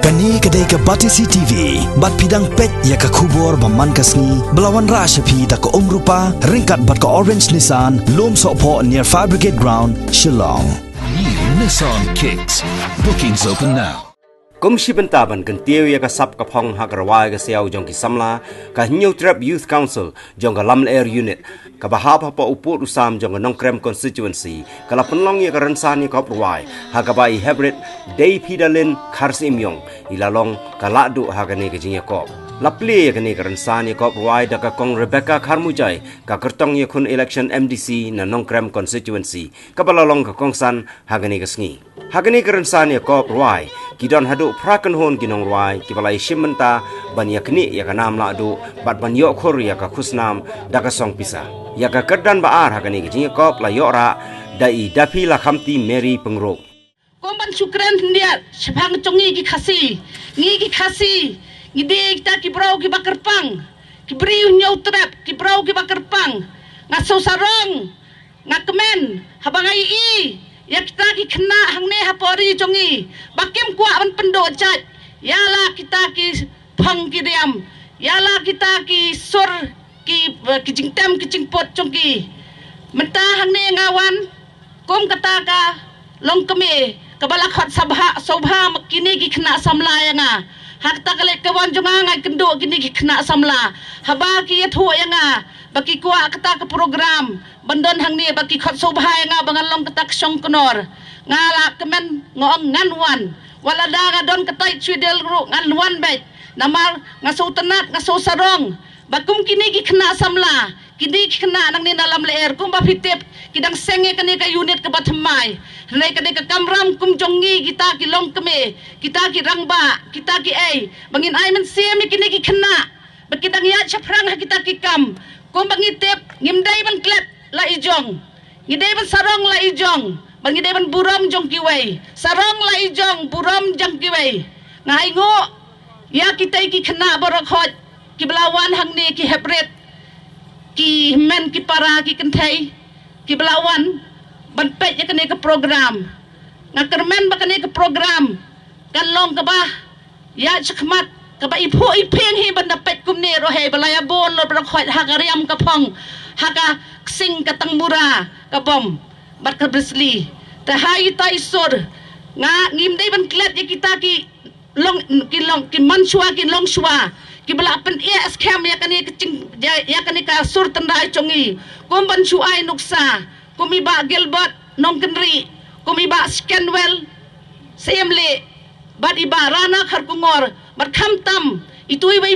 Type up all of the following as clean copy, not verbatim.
Kani kedai ke Batisi TV, bat pidang pet ya ke kubur baman kasni, belawan rashapi da ke rupa, ringkat bat ke orange Nissan, lom sokpo near Fire Brigade Ground, Shillong. New Nissan Kicks. Bookings open now. Kumshi bentaban kentiu ya kasap kapong hak Rwai siau jong ki samla ka New Trap Youth Council jong ka Lamlyer unit ka bahap pa uput usam jong ka Nongkrem constituency kala penlong ya ka Rynsan Ïakop Rwai hak ka bai Heprit Deiphidalin Kharsyiemïong ilalong ka ladu hak ni ka Ïakop Lamlyer ya ni ka Rynsan Ïakop Rwai da ka kong Rebecca Kharmujai ka kertong ya kun election MDC na Nongkrem constituency ka balalong ka kongsan hak ni ka sngi hak ni ka Rynsan Ïakop Rwai kidon hadu prakan hon kinong Rwai kibalai shimenta ban yakni ya kanam la adu bat ban yok khur ya ka khusnam da ka song pisa ya ka kerdan baar hakani ki Ïakop la yora dai dapi la khamti Mary pengrok komban syukran dia sepang congi ki khasi ngi de kita ki brau ki bakerpang ki briu nyau trap ki brau ki bakerpang ngaso sarong ngakmen habangai i ya kita ki kena hangne hapori congi bakim kwa ban pendo jaj yala kita ki phang ki diam yala kita ki sur ki jingtem ki jingpot congi menta hangne ngawan kom kata ka long keme kabala khat sobha kini ki kena samla yanga hak ta kale kawan jonga ngai kendo kini ki kena samla haba ki thu yanga baki kwa kata ke program bandon hang ni baki khat sobha nga bangalong kata song konor ngala kemen ngong nganwan wala da don katai chidel ru nganwan bet namar ngaso tenat ngaso sarong bakum kini ki kena samla kini ki kena nang ni dalam leer kum ba fitip kidang senge kani ka unit ke batmai nai kani ka kamram kum jongi kita ki long keme kita ki rangba kita ki ai bangin ai men semi kini ki kena bakidang ya chaprang kita ki kam kung bangitip ngimday ban klep la ijong ngidai ban sarong la ijong bangidai ban buram jong kiway sarong la ijong buram jong kiway ngai ngo ya kita ki khna barakhot ki belawan hang ni ki Heprit ki men ki para ki kenthai ki belawan ban pet ya kene ke program ngakermen ba kene ke program kan long ka ba ya chakmat kaba ipu ipeng hi ban dapat kumne rohe balaya bon lo brakhoit hagariam kapong haga sing katang mura kabom bat ka brisli ta hai tai sor nga ngim dei ban klet ya kita ki long ki manshwa ki long shwa ki bala pen e scam ya kani ya kani ka sur tandai chongi kom ban chu ai nuksa komi ba gilbert nong kenri komi ba scanwell semle bat iba rana kharkungor berkham tam itu iba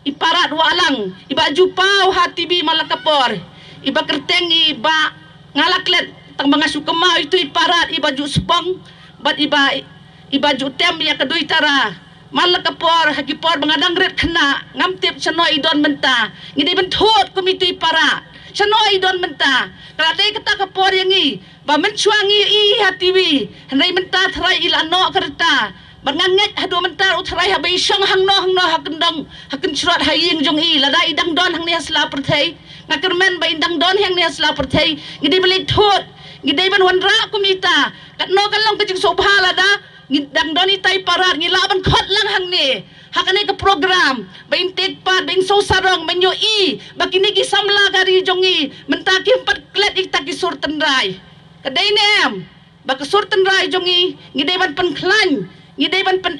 iparat walang iba jupau hati bi malakapor iba kerteng iba ngalaklet tang mangasu kemau itu iparat iba ju spong bat iba ju tem ya kedui tara malakapor hakipor mengadang red kena ngamtip chano idon menta ngide benthot komiti iparat chano idon menta kalate kata kapor yangi ba mencuangi i hati bi hendai menta thrai ilano kerta banganget hadu mentar utrai habai syong hangno hakendong haken surat haying jong i lada idang don hang ni hasla perthai ngakermen ba indang don hang ni hasla perthai ngidai beli thot ngidai ban wanra kumita kat no kalong kejing sobha lada ngidang don itai parat ngilaban khot lang hang ni hakane ke program ba intek pat ben so sarong menyo i bakini ki samla gari jong i mentaki 4 klet ikta ki sur tendrai kadai nem ba ke sur tendrai jong i ngidai ban pen khlan ngidai ban pen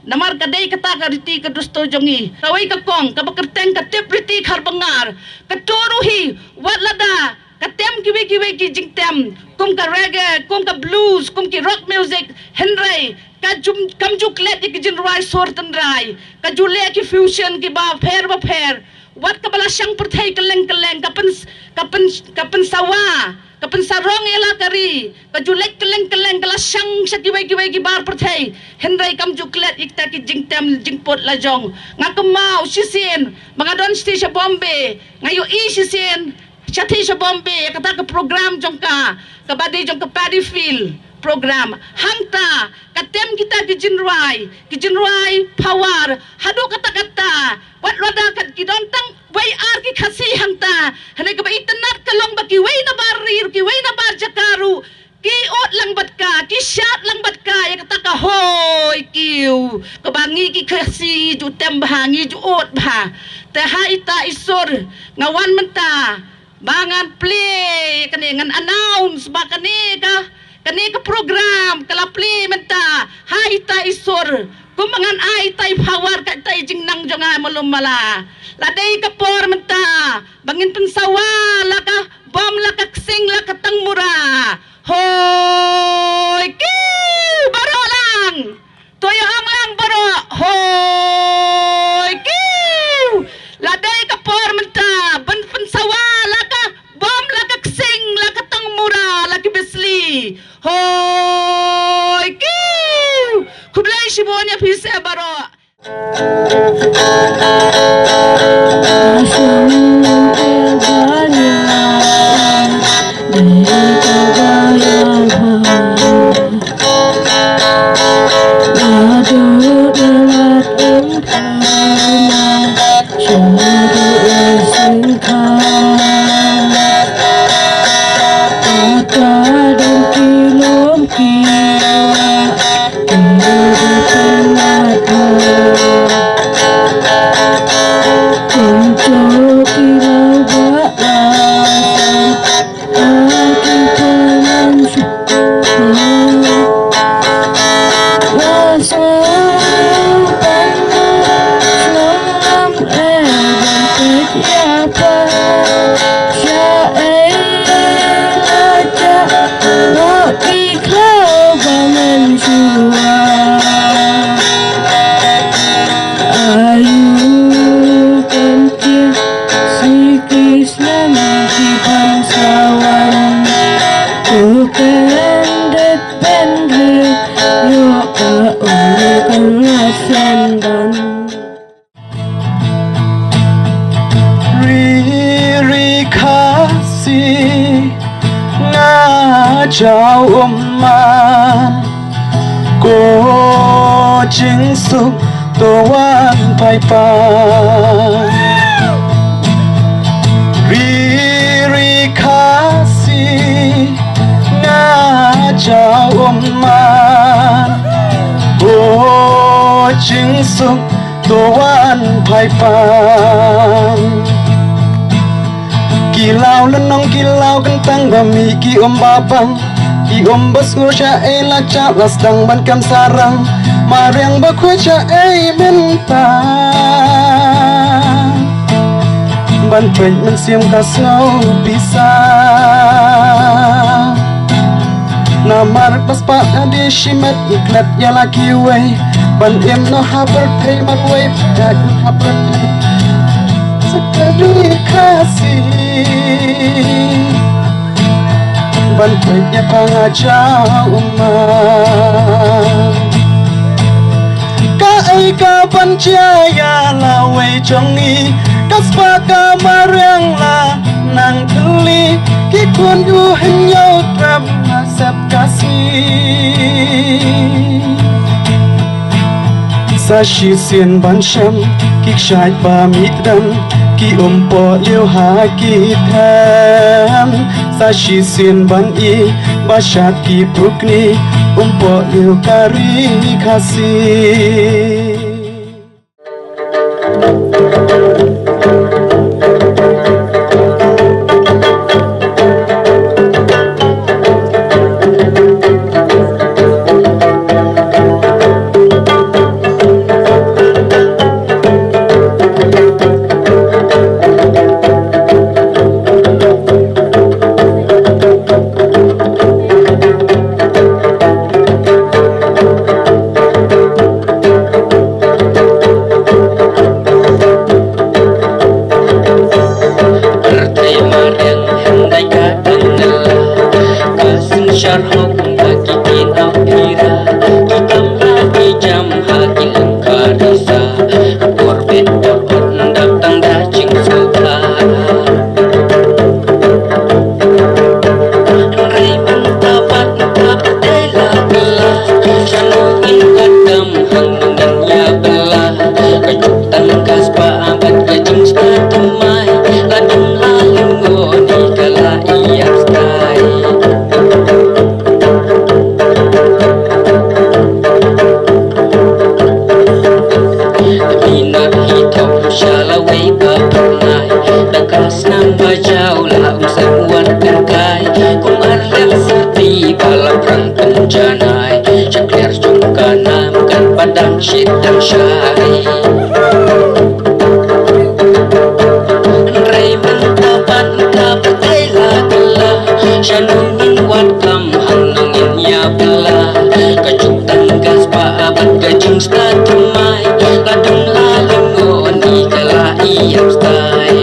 namar kadai kata kariti kadusto jongi rawai ka kong ka bakerteng ka tepriti khar bangar ka toruhi watlada ka tem kiwi ki jingtem kum ka reggae kum ka blues kum ki rock music henry ka kamju klet ki jinrai sortan rai ka jule ki fusion ki ba pher wat ka bala syang perthai keleng kapen sawa kapan sarong ela kari kajulek keleng kala syang sakiwai ki bar perthai henrai kam juklet ikta ki jingtem jingpot lajong ngakemau sisien mangadon station Bombay ngayo i sisien chati sa Bombay kata ke program jongka kabadi jongka paddy field program hangta katem kita ki jinrwai power hadu kata wat wada kat kidontang wai ar ki khasi hangta hane ka bai tenat kalong baki wai na barir ki wai na bar jakaru Kiot lang bat ka, kishat lang bat ka, yang kata ka hoy kiu, kebangi ki kasi ju tembahangi ju ot bah, teha ita isur ngawan menta, bangan play kani ngan announce ba kani ka program kala play menta, ha ita isur, kumangan ay tay power ka tay jingnang jonga malumala, ladai ka por menta, bangin pensawa laka bom laka ksing laka tang mura. Hoy, kiu, baro lang. Tuyang lang baro. Hoy, kiu. Laday ka por menta, ban sawa laka, bom laka ksing laka tang mura, laki besli. Hoy, kiu. Kublay shibonya pise baro. Chào man cô chính súc tô an pai pa ri khasi nga chào man cô chính súc tô an pai pa kilau lenong kilau kentang bami ki babang ki bas cha la cha las dang ban kam sarang mariang ba khu cha menta ban pen men siam ka snow bisa namar pas pa adi shimet iklat ya laki way ban em no haber pay mar way dak haber sekali kasih ban punya pangajau kai ka ban jaya lawe jongi kaspa ka marang la nang tuli ki kun yu henyau trap nasab kasih sa shi sien ban sham ki shai pa mit dam ki po liu ha ki tham sa shi sien ban i ba shat ki pukni po liu kari khasi dan shitang syari Raymond tapan kapatai lagala Syanungin wat kam hanungin ya bela Kacuk tanggas pa abad gajing statumai Ladung lalingon ikala iyap stai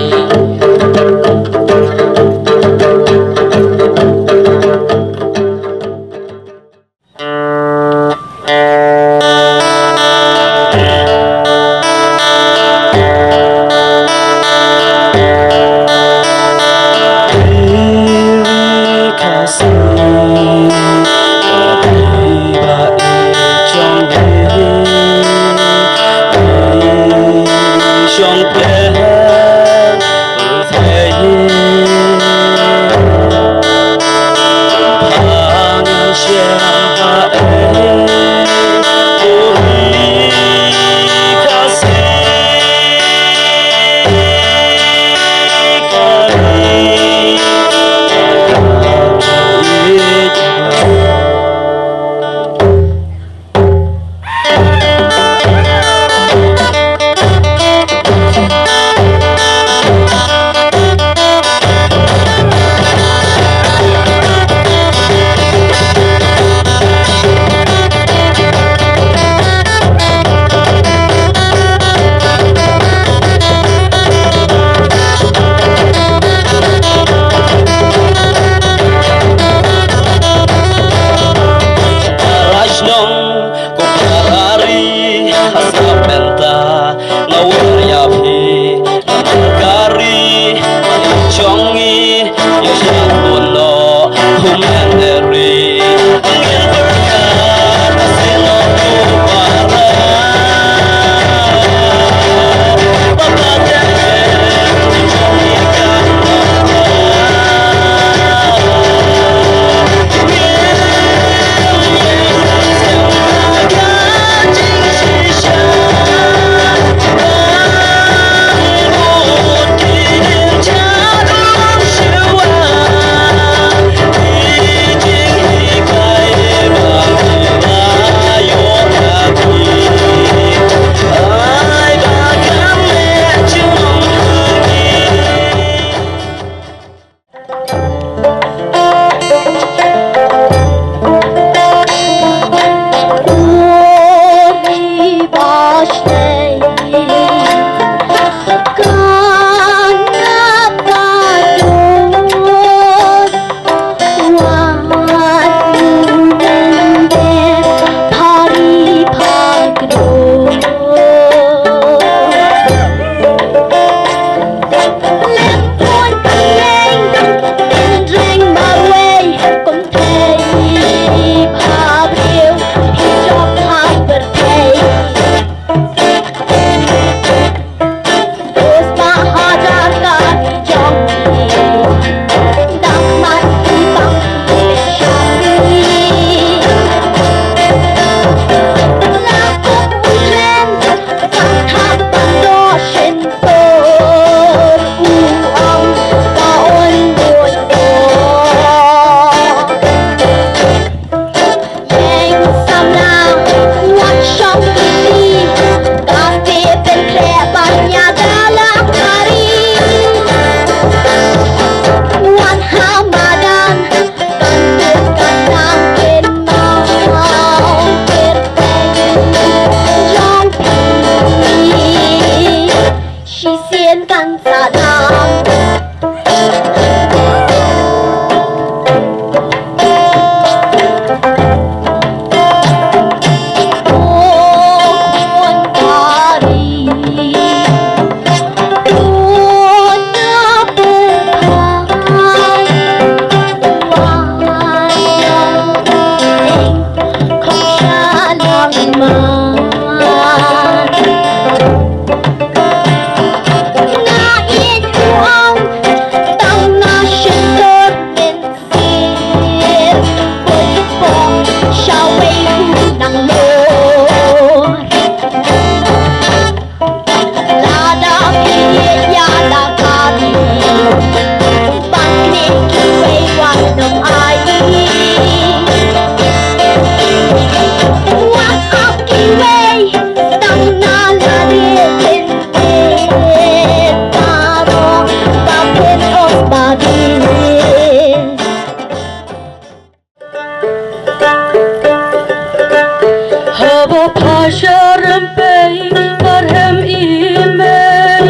Lava pasharam pay parhem imei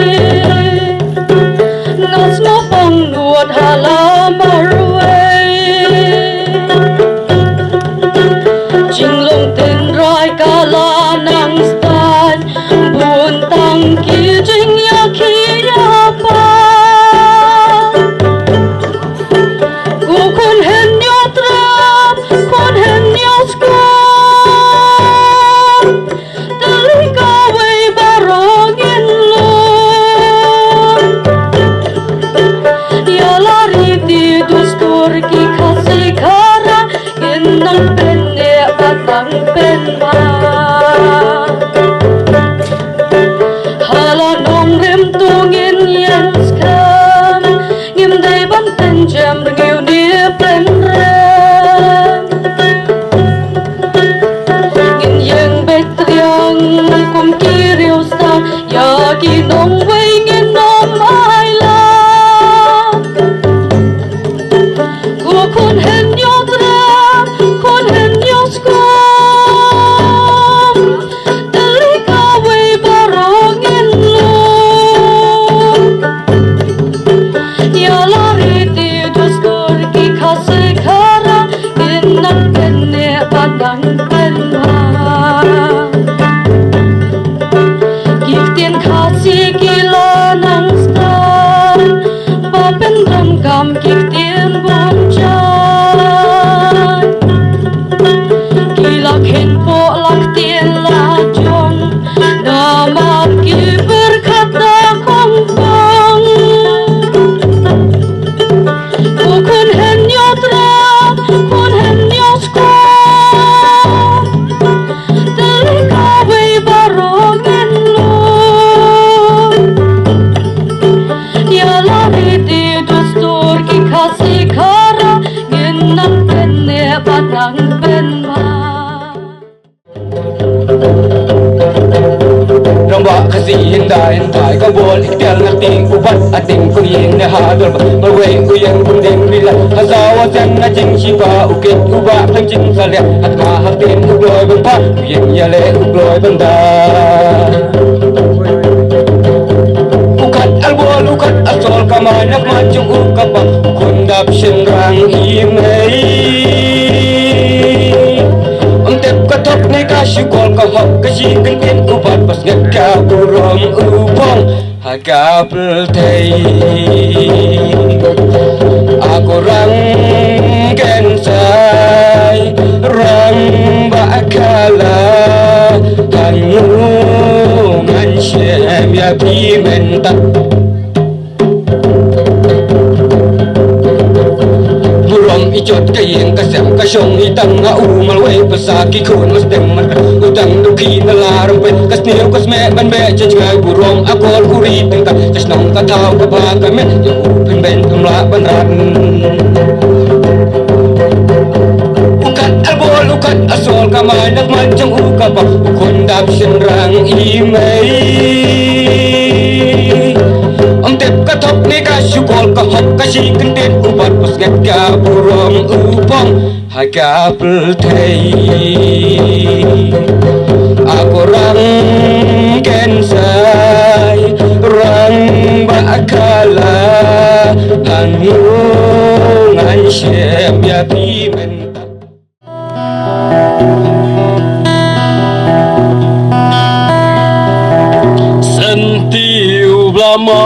Ngas mo pang nuot halamarway Jinglong tin rai kala nang stan Buntang kijing yakiyapa Kukun hen yotrap Kun hen yosko Ki khasi khara innang penne batang penma hala nong rem tungin yens kam ngim dai ban ten jam ngiu ni pen rem ngin yang betriang kum kiriu sta ya ki nong wei ngin nom ai la Kun hen yotrap, kun hen yoskom Delika wei barongin lom Yalari ti dustur ki khase khara Innak penne padang penma Giftin khasi kila nang stan Bapen dram kam giftin bonja Lakhin po laktin lajong Namar ki berkata kongkong Kun hen yotrap, kun hen yoskom Delika wei barongin lom Yalari di dustur ki khasi khara Ginnak penne batang penma Ramba khasi hinda ka bol iktial ngati ubat ating kuyin ne hador marwe kuyen kundeng lila hazawa jan na jing shiba ukit uba thang jing sale hatma hatin ugloi bang pa kuyen yale ugloi banda ukat albol ukat asol kamanak majung ukapa kundap shenrang imei Tep katok ni kasyukol kahok kajikan tin ubat pas ngaka burong upong hagapel tay Aku rang kensai rang bakala tangungan syem ya pimentak Ijot kayeng kasem kasyong itang nga umalway pasaki kun mas demat utang duki na larampe kas niyo kas me ban be jajngay burong akol kuri tingka kas nong kataw kabaga me yung upin ben tumla banran ukat albol ukat asol kamay nagmadjang ukapa ukundap sinrang imay Tep katok ni kasyukol kahok kasikan tin ubat pas ngaka burong upong hagapel tay Aku rang kensai rang bakala hangungan syem ya pimentak Sentiu blama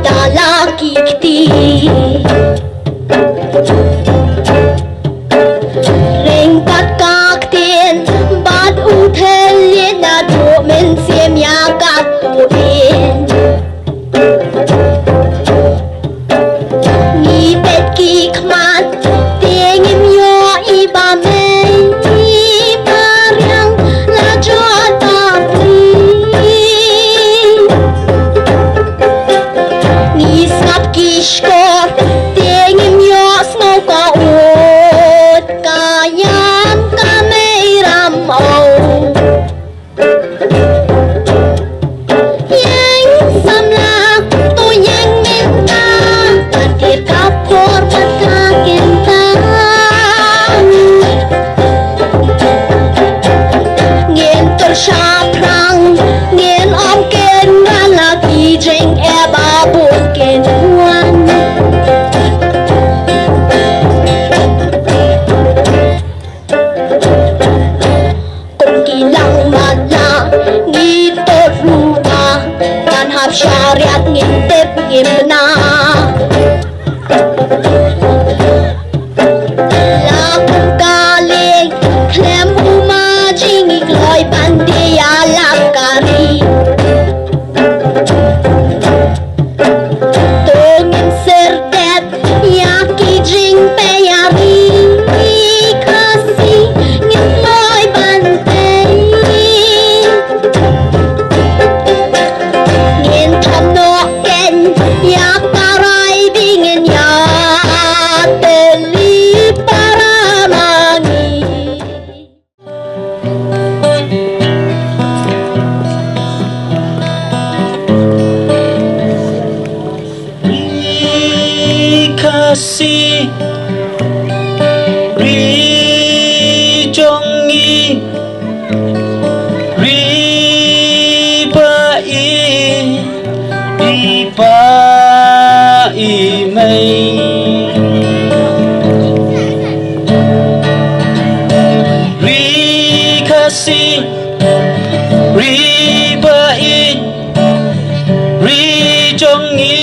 dalaki kiti ringkat kaktin bad utelin na domen siem yakap uin ngipet kikmat tingim yo ibame ibaryang la jota ngisap kishkor tingim yo snow ka ut kayam kameiram au yang samlak to yang minta patir kapor patakinta ngin tersaprang ngin om ken lagi jeng babun ken wan kilang mala ngito rumah dan hab syariat ngintip ngimna lakum kaling klem umajing ikloy bandiya lakari tungin serdet yaki jing peyari kasi ngitloy bantay ngin tamno ken yakaray dingin ya teli paralangi kasih ri jongi ri bai mei ri kasih ri bai ri jongi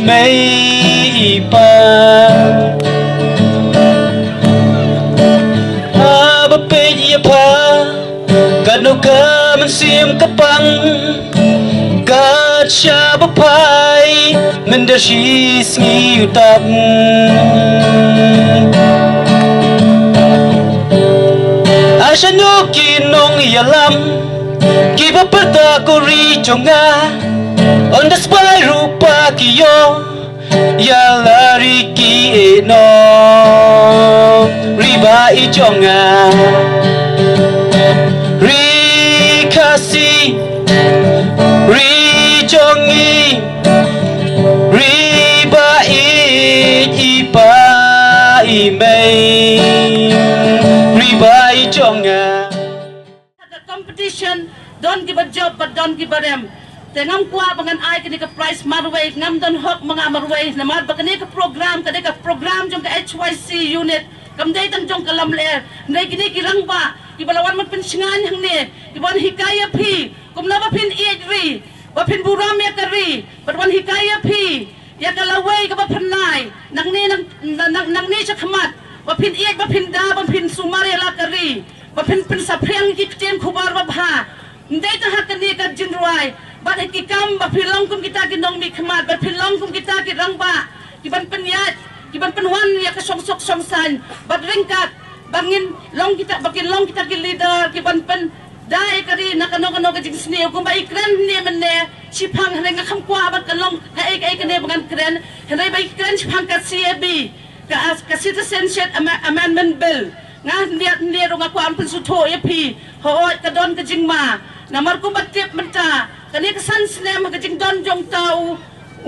mei pa apa pe pa kanu ka man sim kapang ka cha ba pai men da shi sngi utam ashanu kinong yalam ki ba pata ko ri chonga on the spy rupa kiyo ya lari ki no riba ijonga ri kasi ri jongi riba ipa imei riba ijonga. The competition, don't give a job but don't give a them. Tengam kuah bangan ai kini ke price marway ngam don hok mga marway namar bakani ke program jong ke HYC unit kam dai tang jong ke Lamlyer ndai kini kirang ba ibalawan man pensingan hang ne iban hikaya phi kumna ba phin ri ba phin buram ya kari batwan hikaya phi ya kalawai ka ba phanai nang ne cha khamat ba phin ba phin da ba phin sumare la kari ba phin saphriang ki chen khubar ba bha ndai ta hakani ka jin Rwai bat hikikam ba philong kum kita ginong mi khamat ba philong kum kita ki rangba kiban penyat kiban penwan ya ka songsok songsan bat ringkat bangin long kita bakin long kita ki leader kiban pen dai kari nakano ka jing sni kum ba ikran ne menne sipang renga kham kwa bat kalong ka ek ne bangan kren henai ba ikran sipang ka CAB ka citizenship amendment bill nga ne ro nga kwa pun su tho ep ho ka don ka jing ma namar kum bat tip menta kani kesan snem ke jing don jong tau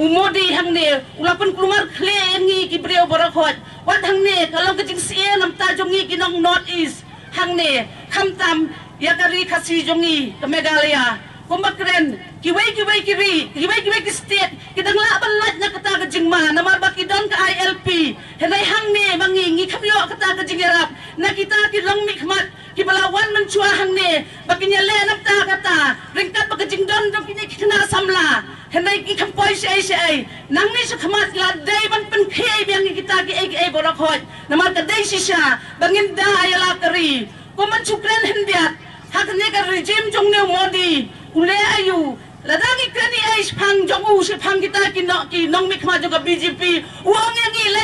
umodi hang ne ulapan kelumar khle ngi ki breu borakot wat hang ne kalau ke jing sia nam ta jongi ki nong north east hang ne kham tam ya kari khasi jongi ke Meghalaya kumakren kiwai ki state kidang la balat na kata ke jing ma namar ba ki don ka ILP henai hang ne mangi ngi khamyo kata ke jing erap na kita ki long mi khmat ki balawan man chua hang ne bakinya le nap ta kata ringkat bakajing don dong kini kena samla henai ki kampoi sei nang ni sakhamat la dei ban pen khei biang kita ki ai borak hot nama ka dei sisa bangin da ayala kari ko man chukren hendiat hak ne ka regime jong ne modi ule ayu ladangi kani ai phang jong u se phang kita ki nong mi khma jong ka BJP uang yang i le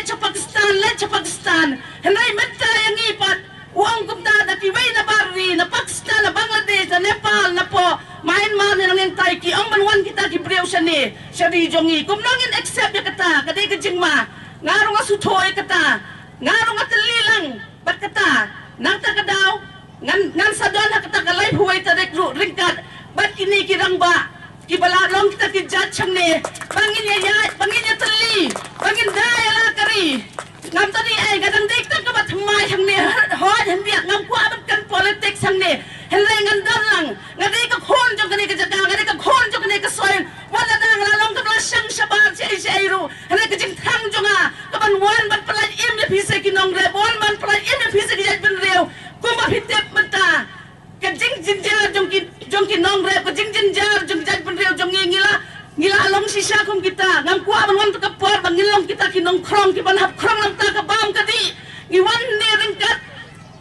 Pakistan henai menta yang i pat uang kumta da ki wei na bari na Pakistan na Bangladesh na Nepal na po Myanmar na nang tai ki ang banwan kita ki breu sani sari jongi kum nangin accept ya kata kadai ka jingma ngaro nga suthoi kata ngaro nga telilang bat kata nang ta kadaw ngan sadon ha kata kalai huwai ta rek ringkat bat kini kirang ba ki balalong kita ki judge ne bangin ya teli bangin daya la kari ngam tadi gadang dik tak kabat mai hang ne hoi han biak ngam kwa bat kan politics hang ne henlai ngan dalang ngadi ka khon jong kani ka jaga ngadi ka khon jong kani ka soil wala dang la long ka sang sabar sei ru henlai ka jing thang jonga ka ban wan ban palai im ya phise ki nong re bon ban palai im ya phise ki jaj ban reu ko ma hitep mata ka jing jar jong ki nong re ka jing jar jong jaj ban reu jong ngila long sisa kum kita ngam kwa ban wan ka por ban ngilong kita ki nong krong ki ban hap krong lam ta ka bam ka di ngiwan ne ringkat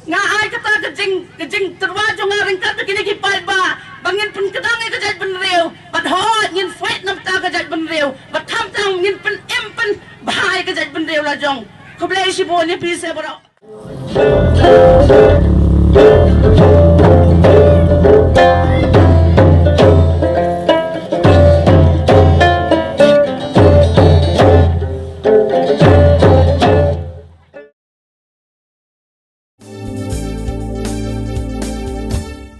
nga ai kata ka jing terwa jong nga ringkat kini ki pai ba bangin pun kedang ka jaj ban reu bat ho ngin fight nam ta ka jaj ban reu bat tham tang ngin pen em pen bahai ka jaj ban reu la jong ko blai si bo ni pi se bro